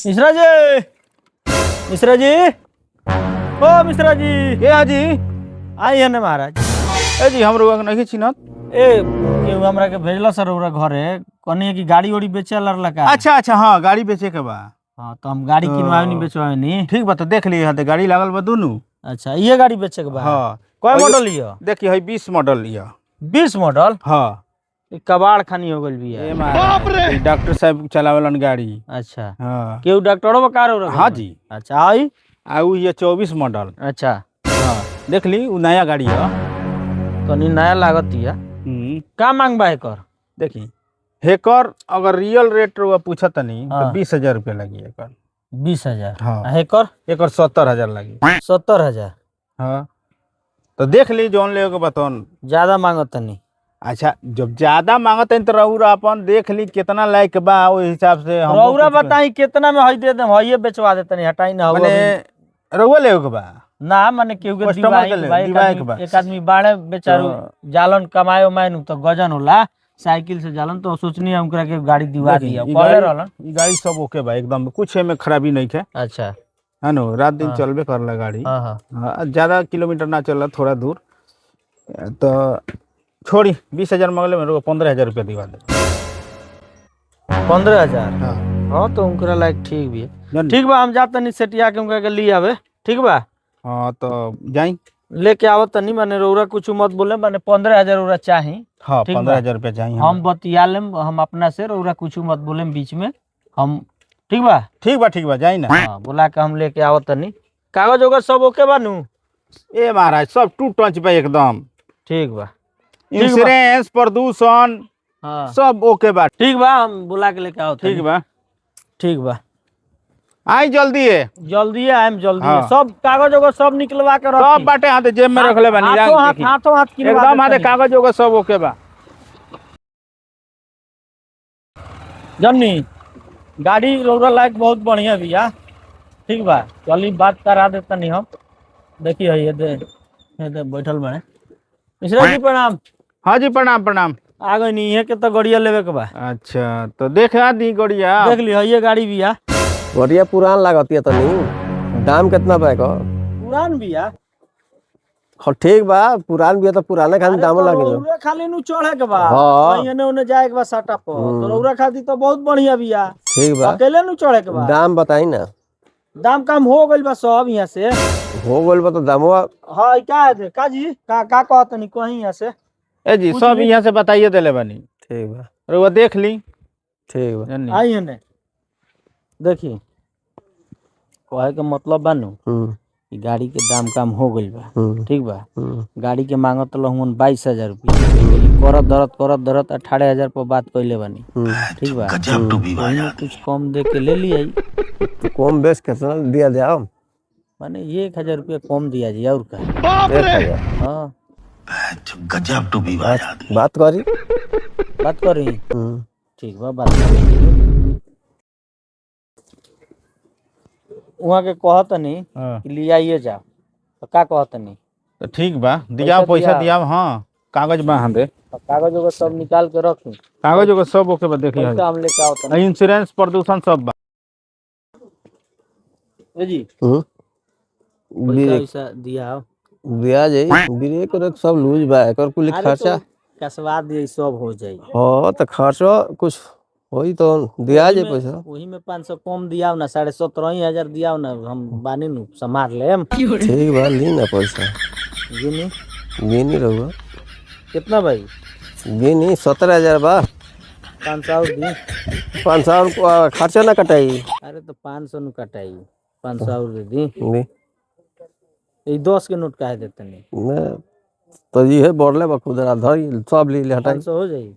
मिश्रा जी, मिश्रा जी, ओ मिश्रा जी, के हाजी आई है ना महाराज। ए जी हम रुआ नहीं चिन्हत। ए केहू हमरा के भेजला सर ओरा घरे कहनी है कि गाड़ी ओड़ी बेचे लड़ला का। अच्छा अच्छा हाँ गाड़ी बेचे के बा। हाँ तो हम गाड़ी किनवावे नहीं बेचवावे नहीं। ठीक बा तो देख लिए हाथे गाड़ी लागल बा दोनों। अच्छा ये गाड़ी बेचे के बा। हाँ कय मॉडल लियो? देखिए है 20 मॉडल लिया। 20 मॉडल? हाँ ई कबाड़ खानी हो गइल बिया। बाप रे डॉक्टर साहब चलावेलन गाड़ी। अच्छा हाँ केहू डॉक्टरो बकार हो हाँ जी। अच्छा आई आउ ये 24 मॉडल। अच्छा हाँ देख ली वो नया गाड़ी है। तनी नया लागत या का मांग बा एकर? देखी हेकर अगर रियल रेट रुआ पूछा तनी तो हाँ। 20,000 रुपया लगी एकर। 20,000? हाँ एकर एकर 70,000 लगी। 70,000? हाँ तो देख ली जौन ले के बतौन। ज्यादा मांगत तनी। अच्छा जब ज्यादा मांगत है तो रउरा अपन देख ली कितना लायक बा ओहि हिसाब से हम रउरा बताई कितना में हई दे देम, हइये बेचवा देतनी, हटाई ना हो माने रउआ ले के बा। ना माने केहू के कस्टमर दिवाई के ले, भाई दिवाई के बा। एक आदमी बाड़े बेचारू तो- जालन कमायो मैनु तो गजन होला साइकिल से जालन तो सोचनी हम करा के गाड़ी दिवा देखी, दिया ई कहले गाड़ी- रहलन। ई गाड़ी सब ओके बा एकदम कुछ में खराबी नहीं है। अच्छा है नो रात दिन हाँ। चलबे करला गाड़ी। हाँ हाँ हाँ, ज्यादा किलोमीटर ना चला थोड़ा दूर तो छोड़ी 20,000 मंगले में 15,000 रुपया दिवा दे। 15,000? हाँ हाँ तो उनकरा लायक ठीक भी है। जानी? ठीक बा हम जा तनी सेटिया के उनका के लिए आवे। ठीक बा हाँ तो जाई। लेके आवत तनी, माने रउरा कुछ मत बोले, माने 15,000 रउरा चाही। हाँ ठीक बा। 15,000 रुपया चाहिए हम बतिया लेम हम अपना से, रउरा कुछ मत बोले बीच में हम। ठीक बा ठीक बा जाई ना। हाँ बोला के हम लेके आवत तनी। कागज वगज सब ओके बा नु? ए महाराज सब टू टच पे एकदम। ठीक बा इंश्योरेंस प्रदूषण हाँ सब ओके बा। ठीक बा हम बुला के लेके आओ। ठीक बा ठीक बा आई जल्दी है। जल्दी आएम जल्दी हाँ। सब कागज वगज सब निकलवा के सब रखी। बाटे हाथे जेब में रख ले बानी। हाथों हाथ देखी। हाथों हाथ किनवा एकदम हाथे देतनी। कागज होगा सब ओके बा। जन्नी गाड़ी रउरा लायक बहुत बढ़िया बिया। ठीक बा चली बात करा देतनी हम। देखिए ये दे बैठल बने। मिश्रा जी प्रणाम। हाँ जी प्रणाम प्रणाम। आ गई नहीं है के तो गड़िया लेवे के बा। अच्छा तो देखा दी गड़िया। देख ली ये गाड़ी बिया। बढ़िया पुरान लागती है तनी। दाम कितना बा एकर? पुरान बिया। हाँ ठीक बा पुरान भी है तो पुराने खाली दाम अरे तो लगे। रउरा खाली नु चढ़े के बा। हाँ। कहीं एने ओने जाए के बा साटा पर। तो रउरा खाती तो बहुत बढ़िया बिया। ठीक बा अकेले नु चढ़े के बा। दाम बताई ना। दाम कम हो गइल बा सब यहाँ से। हो गइल बा तो दामवा हाँ क्या है का जी का कहत नहीं कहीं यहाँ से। ए जी कुछ सब नहीं। यहाँ से बताइए देले बानी। ठीक बा रउआ देख ली। ठीक बा। जानी। आई है देखी कहे के मतलब बा नु कि गाड़ी के दाम कम हो गइल बा। ठीक बा गाड़ी के मांगत लहुन 22,000 रुपया। करत धरत 18,000 पर बात कइले बानी। ठीक बा वही में कुछ कम दे के ले लिया। तो कम बेस कितना दिया दे आओ? माने 1,000 रुपया कम दिया जी और का। 1,000 हाँ बात करी। बात करी। ठीक बा बात करी। वहाँ के कहत नहीं हाँ। कि ले आइए जाओ तो का कहत नहीं। तो ठीक बा दिया पैसा दिया। हाँ कागज बा हाथे। कागज वगज सब निकाल के रखी। कागज होगा सब ओके बा। देखिए पैसा हम लेके आओ तनी। इंश्योरेंस प्रदूषण सब बा। ए जी हम्म पैसा वैसा दिया हो। दिया जाई ब्रेक और सब लूज बा एकर कुल अरे खर्चा। तो कसवा दिए सब हो जाई। हाँ तो खर्चा कुछ होई तो दिया जाए पैसा। वही में 500 कम दिया ना 17,500 दिया ना हम बानी नु संभाल लेम। ठीक बा ली ना पैसा। गिनी गिनी रहुआ कितना भाई? गिनी 17,000 बा। 500 दी। 500 खर्चा ना कटाई। अरे तो 500 नु कटाई 500 दे दी। दी ये 10 के नोट काहे देते नहीं? ना तो ये है बोरले बा खुदरा धर सब ले ले हटाई। 500 हो जाई।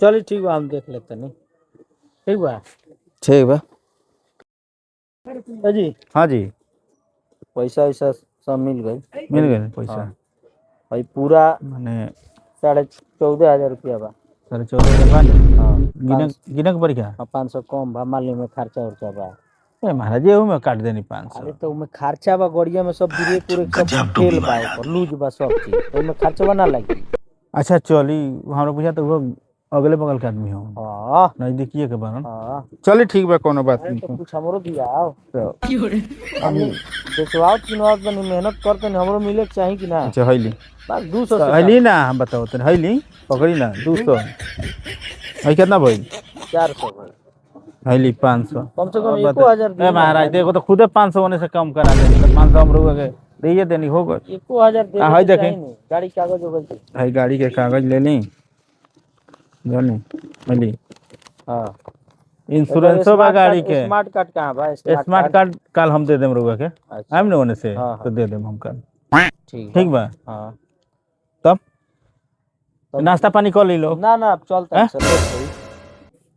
चलिए ठीक बा हम देख लेते नहीं। ठीक बा ठीक बा। ए जी हाँ जी पैसा वैसा सब मिल गई। मिल गए पैसा। हाँ। भाई पूरा माने 14,500 रुपया बा। 14,500 बा नी। हाँ गिनक पड़ी क्या? 500 कम बा मान ली में खर्चा उर्चा बा। ए महाराज ये में काट देनी 500। अरे तो उमे खर्चा बा गड़िया में सब ब्रेक उरेक सब तेल बा ऊपर लूज बा सब चीज तो उमे खर्चा ना लगी। अच्छा चली हमरा बुझा तो वो अगले बगल के आदमी हो हाँ नजदीकिए के बारन हाँ चलिए ठीक बा कोनो बात अरे नहीं तो कुछ हमरो दिया आओ तो हम बेचवाओ किनवाओ तनी मेहनत करते नहीं हमरो मिले के चाही कि ना अच्छा हैली बस 200 से हैली ना हम बताओ तनी हैली पकड़ी ना 200 है कितना भाई 400 भाई हैली 500 कम से कम अब 1000 ए महाराज देखो तो खुदे 500 होने से कम करा दे 500 हम रुपए के दीजिए देनी हो गए 1000 दे हाय देखें गाड़ी कागज हो गई भाई गाड़ी के कागज ले ली जानी हैली हां इंश्योरेंसो बा गाड़ी के स्मार्ट कार्ड कहां बा स्मार्ट कार्ड कल हम दे देम रुपए के अच्छा हम ने होने से हाँ, तो दे देम हम कल ठीक बा हां तब नाश्ता पानी कर ली लोग ना ना अब चलते हैं सर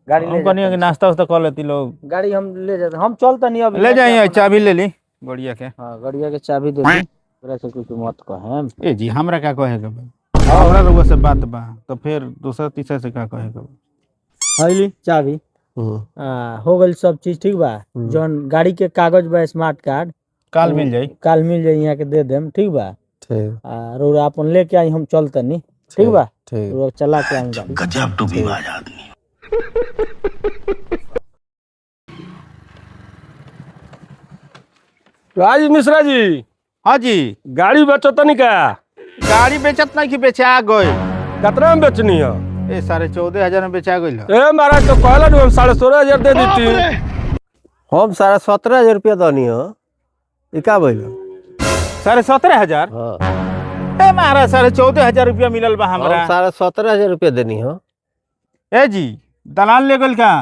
गाड़ी ले हम कहनी कि नाश्ता वास्ता कर लेती लोग गाड़ी हम ले जाते हम चलते नहीं अभी ले जाइए चाबी ले ली बढ़िया के हां गाड़िया के चाबी दे दी तोरा से कुछ मत कहें ए जी हमरा क्या कहेगा भाई हमरा लोग से बात बा तो फिर दूसरा तीसरा से क्या कहेगा हैली चाबी हो गई सब चीज ठीक बा जौन गाड़ी के कागज बा स्मार्ट कार्ड काल मिल जाई काल मिल जाई यहाँ के दे देम ठीक बा ठीक रोरा अपन लेके आई हम चलते नहीं ठीक बा ठीक रोरा चला के आऊंगा गजब टू भी आदमी राज मिश्रा जी हाँ जी गाड़ी बेचो तनी का गाड़ी बेचत नहीं कि बेचा गए कितना में बेचनी है ए 14,500 में बेचा गई ए महाराज तो कहला हम 16,500 दे देती हम 17,500 रुपया दनी हो ई का बोल 17,500 हां ए महाराज 14,500 रुपया मिलल बा हमरा 17,500 रुपया देनी हो ए जी दलाल ले गल का